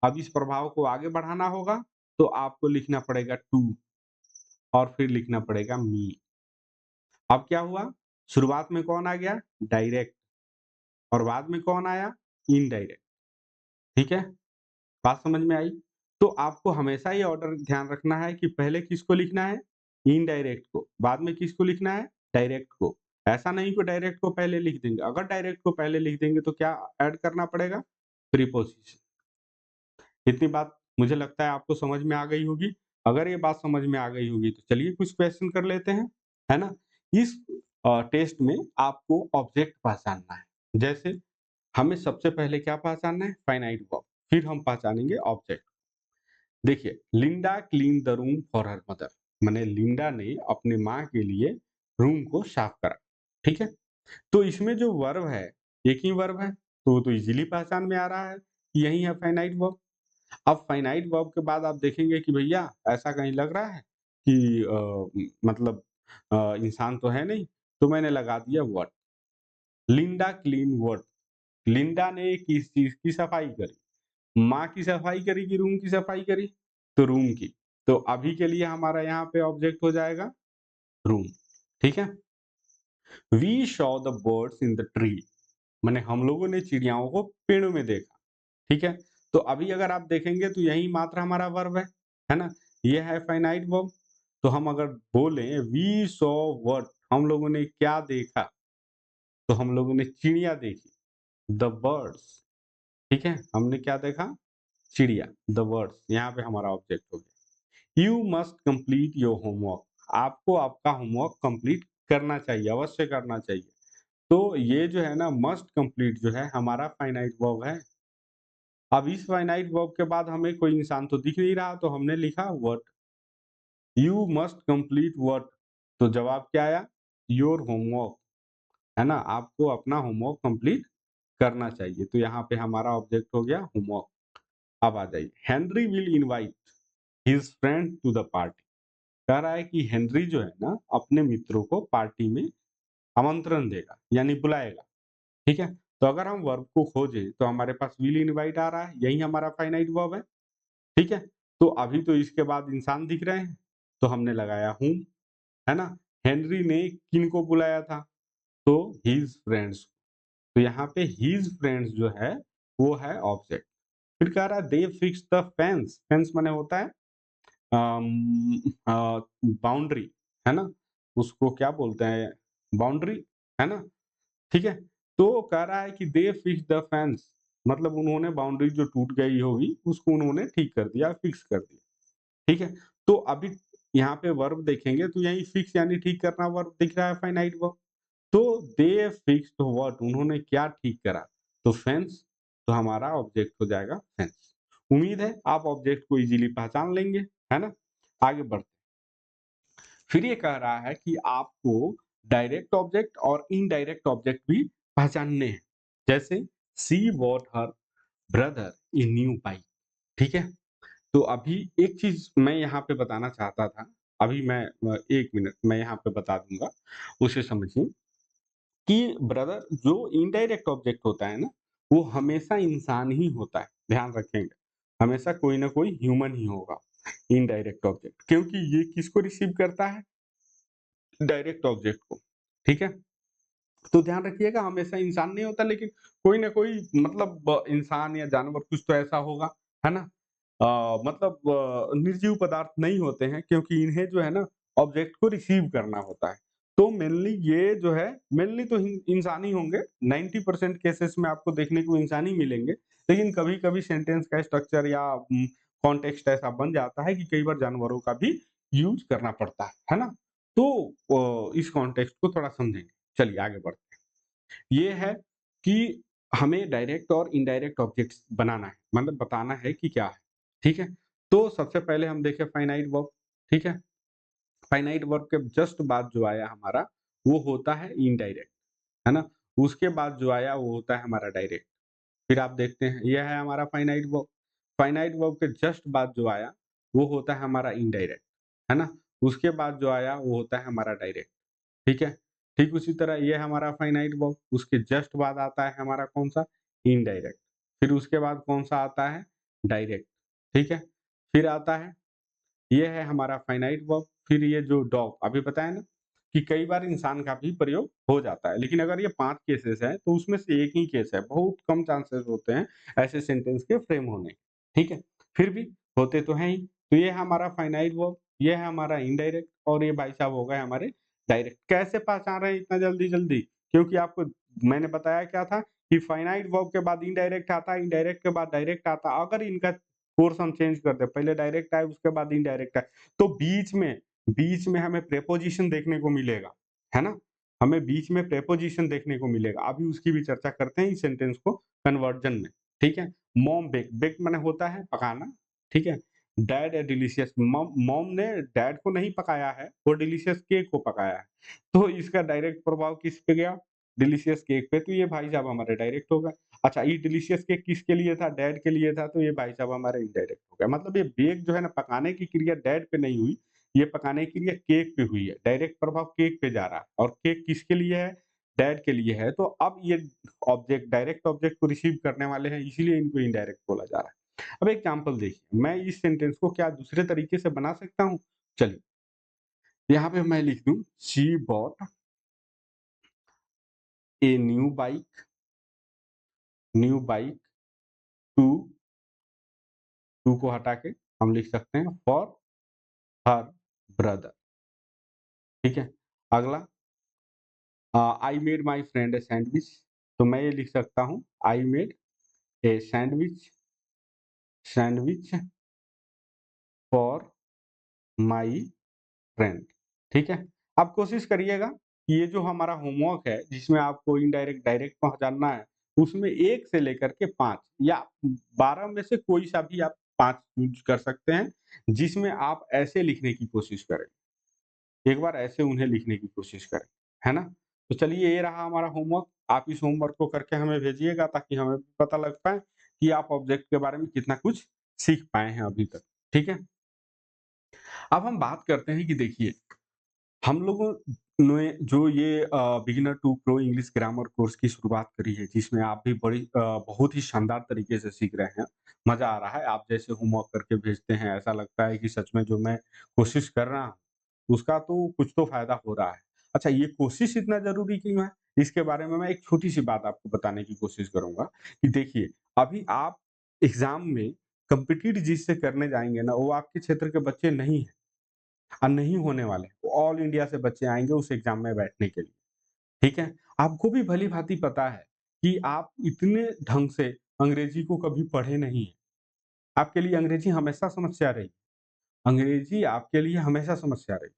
अब इस प्रभाव को आगे बढ़ाना होगा तो आपको लिखना पड़ेगा टू और फिर लिखना पड़ेगा मी। अब क्या हुआ? शुरुआत में कौन आ गया? डायरेक्ट, और बाद में कौन आया? इनडायरेक्ट। ठीक है? बात समझ में आई? तो आपको हमेशा ये ऑर्डर ध्यान रखना है कि पहले किसको लिखना है? इनडायरेक्ट को, बाद में किसको लिखना है? डायरेक्ट को। ऐसा नहीं कि डायरेक्ट को पहले लिख देंगे। अगर डायरेक्ट को पहले लिख देंगे तो क्या ऐड करना पड़ेगा? प्रीपोज़िशन। इतनी बात मुझे लगता है आपको समझ में आ गई होगी। अगर ये बात समझ में आ गई होगी तो चलिए कुछ क्वेश्चन कर लेते हैं, है ना? इस टेस्ट में आपको ऑब्जेक्ट पहचानना है। जैसे हमें सबसे पहले क्या पहचानना है? फाइनाइट वर्ब, फिर हम पहचानेंगे ऑब्जेक्ट। देखिए, Linda clean the room for her mother, माने लिंडा ने अपनी माँ के लिए रूम को साफ करा। ठीक है? तो इसमें जो वर्ब है, एक ही वर्ब है, तो वो तो इजीली पहचान में आ रहा है कि यही है फाइनाइट वर्ब। अब फाइनाइट वर्ब के बाद आप देखेंगे कि भैया ऐसा कहीं लग रहा है कि मतलब इंसान तो है नहीं, तो मैंने लगा दिया what. Linda clean what, Linda ने किस चीज़ की सफाई करी? माँ की सफाई करी कि रूम की सफाई करी? तो रूम की। तो अभी के लिए हमारा यहाँ पे ऑब्जेक्ट हो जाएगा रूम। ठीक है? We saw the birds in the tree, माने हम लोगों ने चिड़ियाओं को पेड़ों में देखा। ठीक है? तो अभी अगर आप देखेंगे तो यही मात्र हमारा वर्ब है ना? ये है फाइनाइट वर्ब। तो हम अगर बोलें वी सॉ व्हाट, हम लोगों ने क्या देखा? तो हम लोगों ने चिड़िया देखी, द बर्ड्स। ठीक है? हमने क्या देखा? चिड़िया, द बर्ड्स। यहाँ पे हमारा ऑब्जेक्ट हो गया। You must complete your homework, आपको आपका होमवर्क कंप्लीट करना चाहिए, अवश्य करना चाहिए। तो ये जो है ना मस्ट कंप्लीट जो है हमारा फाइनाइट वर्ब है। अब इस फाइनाइट वर्ब के बाद हमें कोई इंसान तो दिख नहीं रहा, तो हमने लिखा what. You must complete what, तो जवाब क्या आया? योर होमवर्क, है ना? आपको अपना होमवर्क कंप्लीट करना चाहिए। तो यहाँ पे हमारा ऑब्जेक्ट हो गया होमवर्क। अब आ जाइए, Henry will invite his friend to the party. कह रहा है कि हेनरी जो है ना अपने मित्रों को पार्टी में आमंत्रण देगा, यानी बुलाएगा। ठीक है? तो अगर हम वर्ब को खोजें तो हमारे पास विल इनवाइट आ रहा है, यही हमारा फाइनाइट वर्ब है। ठीक है? तो अभी तो इसके बाद इंसान दिख रहे हैं, तो हमने लगाया हूम, है ना? हेनरी ने किनको बुलाया था? तो हिज फ्रेंड्स। तो यहाँ पे हिज फ्रेंड्स जो है वो है ऑब्जेक्ट। फिर कह रहा है दे फिक्स द फेंस, फेंस माने होता है बाउंड्री, है ना? उसको क्या बोलते हैं? बाउंड्री, है ना? ठीक है? तो कह रहा है कि दे फिक्स द फेंस, मतलब उन्होंने बाउंड्री जो टूट गई होगी उसको उन्होंने ठीक कर दिया, फिक्स कर दिया। ठीक है? तो अभी यहाँ पे वर्ब देखेंगे तो यही फिक्स यानी ठीक करना वर्ब दिख रहा है फाइनाइट वर्ब। तो दे फिक्स्ड व्हाट, उन्होंने क्या ठीक करा? तो फेंस, तो हमारा ऑब्जेक्ट हो जाएगा फेंस। उम्मीद है आप ऑब्जेक्ट को इजीली पहचान लेंगे, है ना? आगे बढ़ते, फिर ये कह रहा है कि आपको डायरेक्ट ऑब्जेक्ट और इनडायरेक्ट ऑब्जेक्ट भी पहचानने हैं। जैसे she bought her brother a new bike. ठीक है? तो अभी एक चीज़ मैं यहाँ पे बताना चाहता था, अभी मैं 1 मिनट मैं यहाँ पे बता दूँगा, उसे समझिए कि ब्रदर जो इनडायरेक्ट ऑब्जेक्ट होता है ना, वो हमेशा इंसान ही होता है, ध्यान रखेंगे। हमेशा कोई ना कोई ह्यूमन ही होगा, इनडायरेक्ट ऑब्जेक्ट, क्योंकि ये किसको रिसीव करता है? डायरेक्ट ऑब्जेक्ट को। ठीक है? तो ध्यान रखिएगा हमेशा इंसान नहीं होता, लेकिन कोई ना कोई मतलब इंसान या जानवर कुछ तो ऐसा होगा, है ना? मतलब निर्जीव पदार्थ नहीं होते हैं, क्योंकि इन्हें जो है ना ऑब्जेक्ट को रिसीव करना होता है। तो मेनली ये जो है मेनली तो इंसान ही होंगे, 90% केसेस में आपको देखने को इंसान ही मिलेंगे। लेकिन कभी-कभी सेंटेंस का स्ट्रक्चर या कॉन्टेक्स्ट ऐसा बन जाता है कि कई बार जानवरों का भी यूज़ करना पड़ता है ना? तो इस कॉन्टेक्स्ट को थोड़ा समझेंगे। चलिए आगे बढ़ते हैं। ये है कि हमें डायरेक्ट और इनडायरेक्ट ऑब्जेक्ट्स बनाना है, मतलब बताना है कि क्या है, ठीक है? तो सबसे पहले हम देखें फाइनाइट वर्ब, ठीक है? फाइनाइट वर्ब के जस्ट बाद जो आया हमारा, वो होता है इनडायरेक्ट, है ना? उसके बाद जो आया वो होता है हमारा डायरेक्ट। फिर आप देखते हैं यह है हमारा फाइनाइट वर्ब। फाइनाइट वर्ब के जस्ट बाद जो आया वो होता है हमारा इनडायरेक्ट, है ना? उसके बाद जो आया वो होता है हमारा डायरेक्ट, ठीक है? ठीक उसी तरह ये हमारा फाइनाइट वर्ब, उसके जस्ट बाद आता है हमारा कौन-सा? इनडायरेक्ट। फिर उसके बाद कौन-सा आता है? डायरेक्ट, ठीक है? फिर आता है ये है हमारा फाइनाइट वर्ब, फिर ये जो डॉग अभी बताया ना कि कई बार इंसान का भी प्रयोग हो जाता है, लेकिन अगर ये 5 केसेस हैं, तो उसमें से एक ही केस है, बहुत कम चांसेस होते हैं ऐसे सेंटेंस के फ्रेम होने के, ठीक है? फिर भी होते तो हैं ही, तो ये है हमारा फाइनाइट वर्ब, ये है हमारा इनडायरेक्ट और ये भाई साहब हो गए हमारे डायरेक्ट। कैसे पहचान रहे हैं इतना जल्दी-जल्दी? क्योंकि आपको मैंने बताया क्या था कि फाइनाइट वर्ब के बाद इनडायरेक्ट आता है, इनडायरेक्ट के बाद डायरेक्ट आता है। अगर इनका कोर्स हम चेंज कर दें, पहले डायरेक्ट आए उसके बाद इनडायरेक्ट आए, तो बीच में हमें प्रीपोज़िशन देखने को मिलेगा, है ना? हमें बीच में प्रीपोज़िशन देखने को मिलेगा। अभी उसकी भी चर्चा करते हैं इस सेंटेंस को कन्वर्जन में, ठीक है? मॉम बेक, बेक माने होता है पकाना, ठीक है? डैड ए डिलीशियस मॉम मॉम ने डैड को नहीं पकाया है, वो डिलीशियस केक को पकाया है। तो इसका डायरेक्ट प्रभाव किस पे गया? डिलीशियस केक पे, तो ये भाई साहब हमारे डायरेक्ट हो गए। अच्छा, ये डिलीशियस केक किसके लिए था? डैड के लिए था, तो ये भाई साहब हमारे इनडायरेक्ट हो गया। मतलब ये बेक जो है ना, पकाने की क्रिया डैड पे नहीं हुई, ये पकाने की क्रिया केक पे हुई है। डायरेक्ट प्रभाव केक पे जा रहा है और केक किसके लिए है? डैड के लिए है। तो अब ये ऑब्जेक्ट डायरेक्ट ऑब्जेक्ट को रिसीव करने वाले हैं, इसीलिए इनको इनडायरेक्ट बोला जा रहा है। अब एग्जांपल देखिए, मैं इस सेंटेंस को क्या दूसरे तरीके से बना सकता हूँ? चलिए, यहाँ पे मैं लिख दूँ she bought a new bike too too को हटा के हम लिख सकते हैं फॉर हर ब्रदर, ठीक है? अगला I made my friend a sandwich, तो मैं ये लिख सकता हूँ I made a sandwich for my friend, ठीक है? आप कोशिश करिएगा कि ये जो हमारा होमवर्क है, जिसमें आपको इनडायरेक्ट, डायरेक्ट पहचानना है, उसमें 1 से लेकर के 5 या 12 में से कोई सा भी आप 5 चूज़ कर सकते हैं, जिसमें आप ऐसे लिखने की कोशिश करें। एक बार ऐसे उन्हें लिखने की कोशिश करें, है ना? तो चलिए ये रहा हमारा होमवर्क, आप इस होमवर्क को करके हमें भेजिएगा ताकि हमें भी पता लग पाए कि आप ऑब्जेक्ट के बारे में कितना कुछ सीख पाए हैं अभी तक, ठीक है? अब हम बात करते हैं कि देखिए, हम लोगों ने जो ये beginner to pro English grammar course की शुरुआत करी है, जिसमें आप भी बहुत ही शानदार तरीके से सीख रहे हैं। मज़ा आ रहा है, आप जैसे होमवर्क करके भेजते हैं, ऐसा लगता है कि सच में जो मैं कोशिश कर रहा हूँ, उसका तो कुछ तो फ़ायदा हो रहा है। अच्छा, ये कोशिश इतना ज़रूरी क्यों है? इसके बारे में मैं एक छोटी-सी बात आपको बताने की कोशिश करूँगा कि देखिए, अभी आप एग्ज़ाम में कॉम्पिटिटिव जिससे करने जाएँगे ना, वो आपके क्षेत्र के बच्चे नहीं हैं। नहीं होने वाले। वो ऑल इंडिया से बच्चे आएँगे उस एग्ज़ाम में बैठने के लिए, ठीक है? आपको भी भली-भाँति पता है कि आप इतने ढंग से अंग्रेजी को कभी पढ़े नहीं हैं। आपके लिए अंग्रेजी हमेशा समस्या रही। अंग्रेजी आपके लिए हमेशा समस्या रही।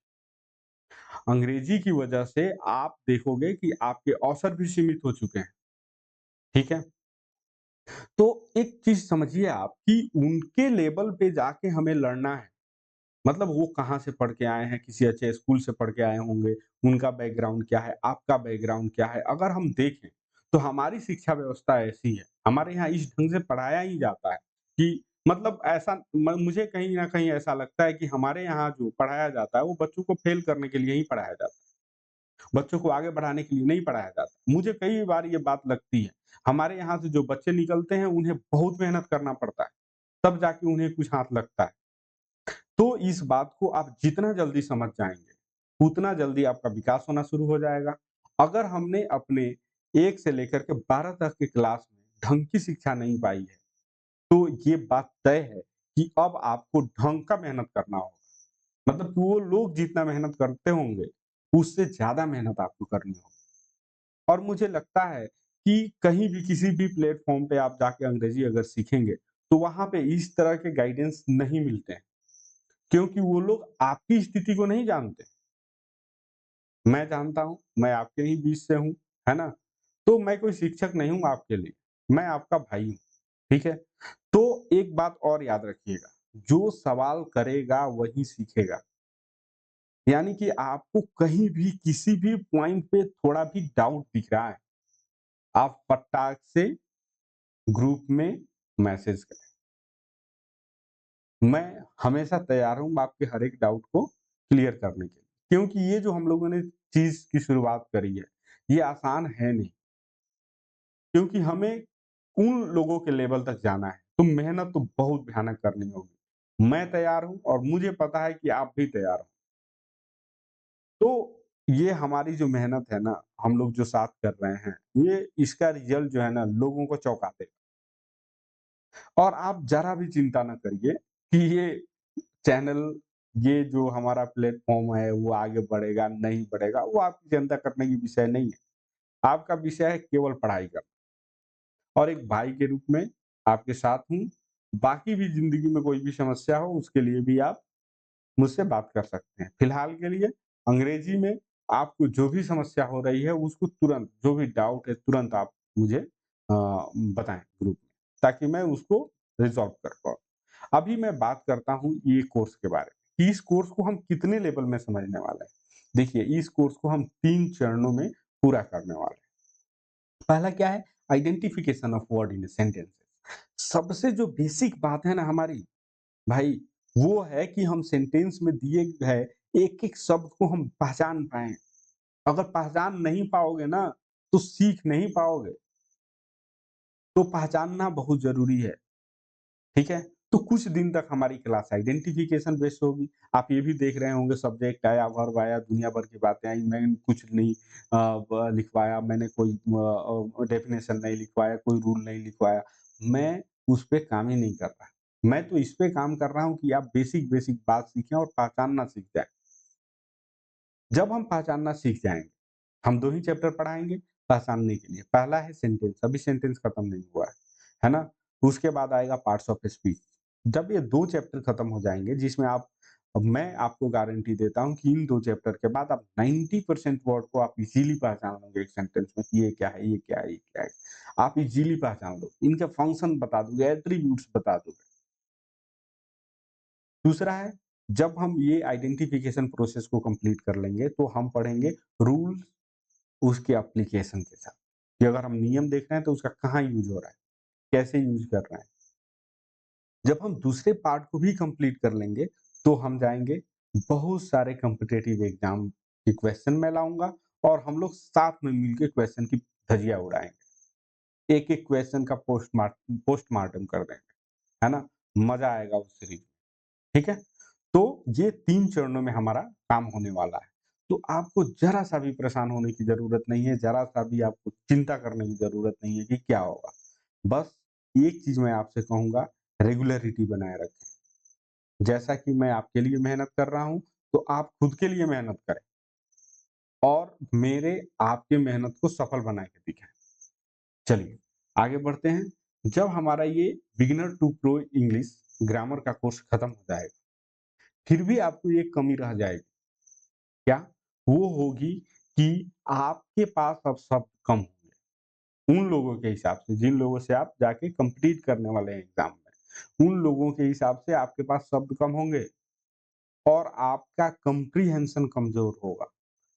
अंग्रेजी की वजह से आप देखोगे कि आपके अवसर भी सीमित हो चुके हैं, ठीक है? तो एक चीज़ समझिए आप कि उनके लेवल पे जाके हमें लड़ना है। मतलब वो कहाँ से पढ़ के आए हैं, किसी अच्छे स्कूल से पढ़ के आए होंगे, उनका बैकग्राउंड क्या है, आपका बैकग्राउंड क्या है? अगर हम देखें, तो हमारी शिक्षा व्यवस्था ऐसी है, हमारे यहाँ इस ढंग से पढ़ाया ही जाता है कि मतलब ऐसा म मुझे कहीं न कहीं ऐसा लगता है कि हमारे यहाँ जो पढ़ाया जाता है, वो बच्चों को फेल करने के लिए ही पढ़ाया जाता है। बच्चों को आगे बढ़ाने के लिए नहीं पढ़ाया जाता। मुझे कई बार ये बात लगती है, हमारे यहाँ से जो बच्चे निकलते हैं, उन्हें बहुत मेहनत करना पड़ता है, तब जाके उन्हें कुछ हाथ लगता है। तो इस बात को आप जितना जल्दी समझ जाएँगे, उतना जल्दी आपका विकास होना शुरू हो जाएगा। अगर हमने अपने 1 से लेकर के 12 तक की क्लास में ढंग की शिक्षा नहीं पाई है, तो ये बात तय है कि अब आपको ढंग का मेहनत करना होगा। मतलब कि वो लोग जितना मेहनत करते होंगे, उससे ज़्यादा मेहनत आपको करनी होगी। और मुझे लगता है कि कहीं भी किसी भी प्लेटफ़ॉर्म पे आप जाके अंग्रेजी अगर सीखेंगे, तो वहाँ पे इस तरह के गाइडेंस नहीं मिलते हैं। क्योंकि वो लोग आपकी स्थिति को नहीं जानते। मैं जानता हूँ, मैं आपके ही बीच से हूँ, है ना? तो मैं कोई शिक्षक नहीं हूँ आपके लिए, मैं आपका भाई हूँ, ठीक है? तो एक बात और याद रखिएगा, जो सवाल करेगा वही सीखेगा। यानी कि आपको कहीं भी किसी भी पॉइंट पे थोड़ा भी डाउट दिख रहा है, आप फटाक से ग्रुप में मैसेज करें। मैं हमेशा तैयार हूँ आपके हर एक डाउट को क्लियर करने के लिए। क्योंकि ये जो हम लोगों ने चीज़ की शुरुआत करी है, ये आसान है नहीं। क्योंकि हमें उन लोगों के लेवल तक जाना है, तो मेहनत तो बहुत भयानक करनी होगी। मैं तैयार हूँ और मुझे पता है कि आप भी तैयार हो। तो ये हमारी जो मेहनत है ना, हम लोग जो साथ कर रहे हैं, ये इसका रिज़ल्ट जो है ना लोगों को चौंका देगा। और आप ज़रा भी चिंता ना करिए कि ये चैनल, ये जो हमारा प्लेटफ़ॉर्म है वो आगे बढ़ेगा, नहीं बढ़ेगा, वो आपकी चिंता करने की विषय नहीं है। आपका विषय है केवल पढ़ाई करना। और एक भाई के रूप में आपके साथ हूँ। बाकी भी ज़िंदगी में कोई भी समस्या हो उसके लिए भी आप मुझसे बात कर सकते हैं। फिलहाल के लिए अंग्रेजी में आपको जो भी समस्या हो रही है उसको तुरंत, जो भी डाउट है तुरंत आप मुझे बताएँ ग्रुप में, ताकि मैं उसको रिज़ॉल्व कर पाऊँ। अभी मैं बात करता हूँ ये कोर्स के बारे में, कि इस कोर्स को हम कितने लेवल में समझने वाले हैं। देखिए, इस कोर्स को हम 3 चरणों में पूरा करने वाले हैं। पहला क्या है? Identification of word in sentences. सबसे जो बेसिक बात है ना हमारी, भाई, वो है कि हम सेंटेंस में दिए गए एक-एक शब्द को हम पहचान पाएँ। अगर पहचान नहीं पाओगे ना, तो सीख नहीं पाओगे। तो पहचानना बहुत ज़रूरी है, ठीक है? तो कुछ दिन तक हमारी क्लास आइडेंटिफिकेशन बेस्ड होगी। आप ये भी देख रहे होंगे सब्जेक्ट आया, वर्ब आया, दुनिया भर की बातें आई, मैंने कुछ नहीं लिखवाया, मैंने कोई डेफिनेशन नहीं लिखवाया, कोई रूल नहीं लिखवाया। मैं उस पे काम ही नहीं कर रहा। मैं तो इस पे काम कर रहा हूँ कि आप बेसिक-बेसिक बात सीखें और पहचानना सीख जाएँ। जब हम पहचानना सीख जाएँगे, हम 2 ही चैप्टर पढ़ाएँगे पहचानने के लिए। पहला है सेंटेंस, अभी सेंटेंस खत्म नहीं हुआ है ना? उसके बाद आएगा पार्ट्स ऑफ स्पीच। जब ये 2 चैप्टर खत्म हो जाएँगे, जिसमें मैं आपको गारंटी देता हूँ कि इन 2 चैप्टर के बाद आप 90% वर्ड को आप इज़िली पहचान लोगे एक सेंटेंस में कि ये क्या है, ये क्या है, ये क्या है। आप इज़िली पहचान लोगे। इनके फंक्शन बता दोगे, एट्रिब्यूट्स बता दोगे। दूसरा है, जब हम ये आइडेंटिफिकेशन प्रोसेस को कंप्लीट कर लेंगे, तो हम पढ़ेंगे रूल्स, उसके एप्लीकेशन के साथ, कि अगर हम नियम देख रहे हैं तो उसका कहाँ यूज़ हो रहा है, कैसे यूज़ कर रहे हैं। जब हम दूसरे पार्ट को भी कंप्लीट कर लेंगे, तो हम जाएँगे बहुत सारे कॉम्पिटिटिव एग्ज़ाम के क्वेश्चन मैं लाऊँगा और हम लोग साथ में मिलके क्वेश्चन की धज्जियाँ उड़ाएँगे। एक-एक क्वेश्चन का पोस्टमार्टम कर देंगे, है ना? मज़ा आएगा उस सीरीज़ में, ठीक है? तो ये 3 चरणों में हमारा काम होने वाला है। तो आपको ज़रा-सा भी परेशान होने की ज़रूरत नहीं है, ज़रा-सा भी आपको चिंता करने की ज़रूरत नहीं है कि क्या होगा। बस एक चीज़ मैं आपसे कहूँगा, रेगुलैरिटी बनाए रखें। जैसा कि मैं आपके लिए मेहनत कर रहा हूँ, तो आप खुद के लिए मेहनत करें और मेरे आपके मेहनत को सफल बना के दिखाएँ। चलिए, आगे बढ़ते हैं। जब हमारा ये beginner to pro English grammar का कोर्स खत्म हो जाएगा, फिर भी आपको एक कमी रह जाएगी। क्या? वो होगी कि आपके पास अब शब्द कम होंगे। उन लोगों के हिसाब से जिन लोगों से आप जाके कम्पीट करने वाले हैं एग्ज़ाम में, उन लोगों के हिसाब से आपके पास शब्द कम होंगे और आपका कम्प्रीहेंशन कमज़ोर होगा,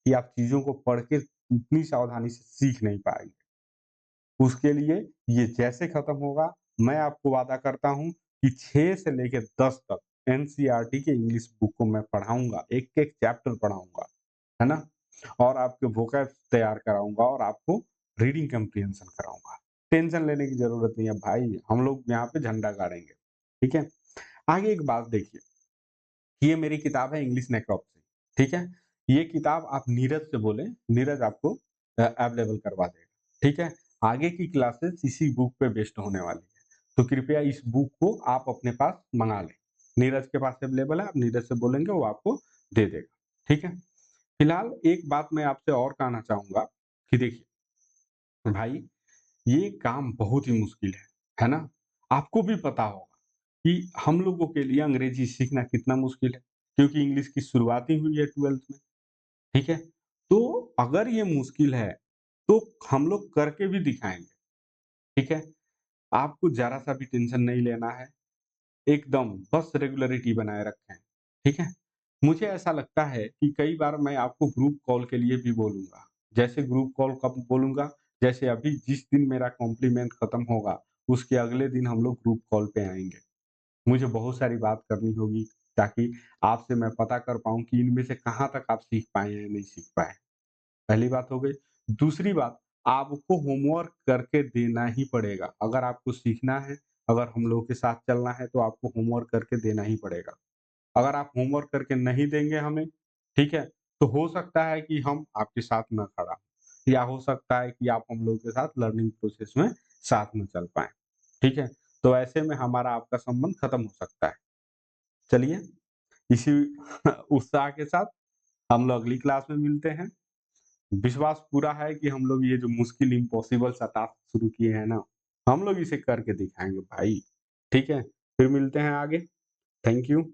कि आप चीज़ों को पढ़ के उतनी सावधानी से सीख नहीं पाएँगे। उसके लिए ये जैसे खत्म होगा, मैं आपको वादा करता हूँ कि 6 से लेके 10 तक एनसीईआरटी के इंग्लिश बुक को मैं पढ़ाऊँगा, एक-एक चैप्टर पढ़ाऊँगा, है ना? और आपके वोकैब तैयार कराऊँगा और आपको रीडिंग कम्प्रीहेंशन कराऊँगा। टेंशन लेने की ज़रूरत नहीं है भाई, हम लोग यहाँ पे झंडा गाड़ेंगे, ठीक है? आगे एक बात देखिए, ये मेरी किताब है इंग्लिश नेक्रोप्सी, ठीक है? ये किताब आप नीरज से बोलें, नीरज आपको अवेलेबल करवा देगा, ठीक है? आगे की क्लासेस इसी बुक पे बेस्ड होने वाली है, तो कृपया इस बुक को आप अपने पास मँगा लें। नीरज के पास अवेलेबल है, आप नीरज से बोलेंगे वो आपको दे देगा, ठीक है? फिलहाल एक बात मैं आपसे और कहना चाहूँगा कि देखिए, भाई, ये काम बहुत ही मुश्किल है ना? आपको भी पता होगा। कि हम लोगों के लिए अंग्रेजी सीखना कितना मुश्किल है, क्योंकि इंग्लिश की शुरुआत ही हुई है 12th में, ठीक है? तो अगर ये मुश्किल है, तो हम लोग करके भी दिखाएँगे, ठीक है? आपको ज़रा-सा भी टेंशन नहीं लेना है, एकदम बस रेगुलरिटी बनाए रखें, ठीक है? मुझे ऐसा लगता है कि कई बार मैं आपको ग्रुप कॉल के लिए भी बोलूँगा। जैसे ग्रुप कॉल कब बोलूँगा? जैसे अभी जिस दिन मेरा कॉम्प्लीमेंट खत्म होगा, उसके अगले दिन हम लोग ग्रुप कॉल पे आएँगे। मुझे बहुत सारी बात करनी होगी ताकि आपसे मैं पता कर पाऊँ कि इनमें से कहाँ तक आप सीख पाए हैं या नहीं सीख पाए। पहली बात हो गई। दूसरी बात, आपको होमवर्क करके देना ही पड़ेगा। अगर आपको सीखना है, अगर हम लोगों के साथ चलना है तो आपको होमवर्क करके देना ही पड़ेगा। अगर आप होमवर्क करके नहीं देंगे हमें, ठीक है? तो हो सकता है कि हम आपके साथ ना खड़ा हों या हो सकता है कि आप हम लोगों के साथ लर्निंग प्रोसेस में साथ ना चल पाएँ, ठीक है? तो ऐसे में हमारा आपका संबंध खत्म हो सकता है। चलिए, इसी उत्साह के साथ हम लोग अगली क्लास में मिलते हैं। विश्वास पूरा है कि हम लोग ये जो मुश्किल इम्पॉसिबल सा टास्क शुरू किए हैं ना, हम लोग इसे करके दिखाएँगे भाई, ठीक है? फिर मिलते हैं आगे। Thank you.